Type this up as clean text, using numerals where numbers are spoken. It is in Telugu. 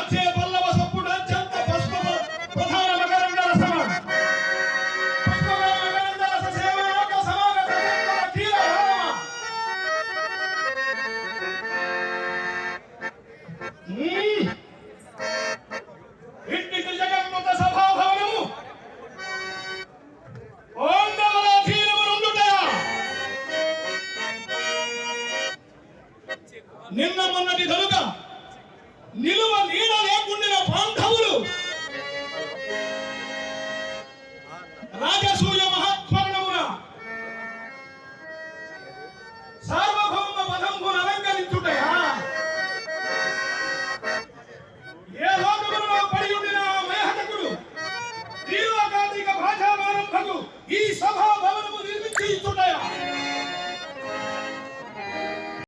వచ్చే పల్లవ సప్పుడు అత్యంత పుష్ప ప్రధాన మకరంద రసమ పుష్ప మకరంద రస సేవలోక సమాగత కీల ఇట్టి జగన్మత సభాభవనము నిన్న మొన్నటి కనుక నిలువ నీడ లేకుండిన బాంధవులు రాజసూయ మహాత్మరణమున సార్వభౌమ పదంబును అలంకరించుటయా ఏ లోకములలో పడి ఉండిన మేహతకుడు త్రిలోకాధిక భాషామారంభకు ఈ సభ